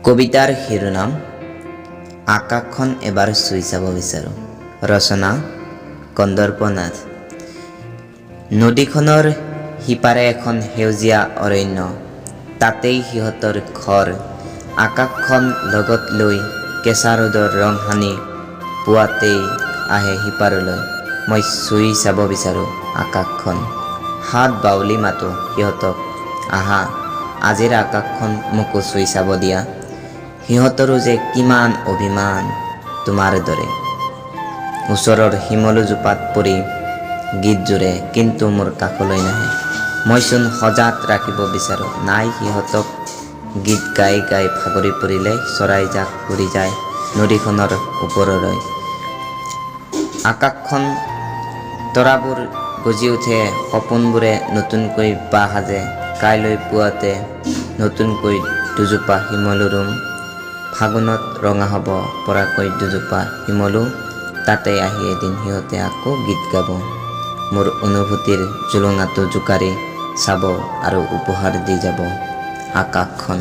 কবিতাৰ শিৰোনাম আকাশখন এবাৰ চুই চাব বিচাৰোঁ। ৰচনা কন্দৰ্প নাথ। নদীখনৰ সিপাৰে এখন সেউজীয়া অৰণ্য, তাতেই সিহঁতৰ ঘৰ। আকাশখন লগত লৈ কেঁচা ৰ'দৰ ৰং সানি পুৱাতেই আহে সিপাৰলৈ। মই চুই চাব বিচাৰোঁ আকাশখন। হাত বাউলি মাতোঁ সিহঁতক, আহা আজিৰ আকাশখন মোকো চুই চাব দিয়া। সিহঁতৰো যে কিমান অভিমান তোমাৰ দৰে। ওচৰৰ শিমলুজোপাত পৰি গীত জুৰে, কিন্তু মোৰ কাষলৈ নাহে। মইচোন সজাত ৰাখিব বিচাৰোঁ, নাই সিহঁতক। গীত গাই গাই ভাগৰি পৰিলে চৰাই জাক উৰি যায় নদীখনৰ ওপৰলৈ। আকাশখন তৰাবোৰ গজি উঠে, সপোনবোৰে নতুনকৈ বাঁহ সাজে। কাইলৈ পুৱাতে নতুনকৈ দুজোপা শিমলু ৰুম। ফাগুনত ৰঙা হ'ব পৰাকৈ দুজোপা শিমলু, তাতে আহি এদিন সিহঁতে আকৌ গীত গাব। মোৰ অনুভূতিৰ জুলুঙাটো জোকাৰি চাব আৰু উপহাৰ দি যাব আকাশখন।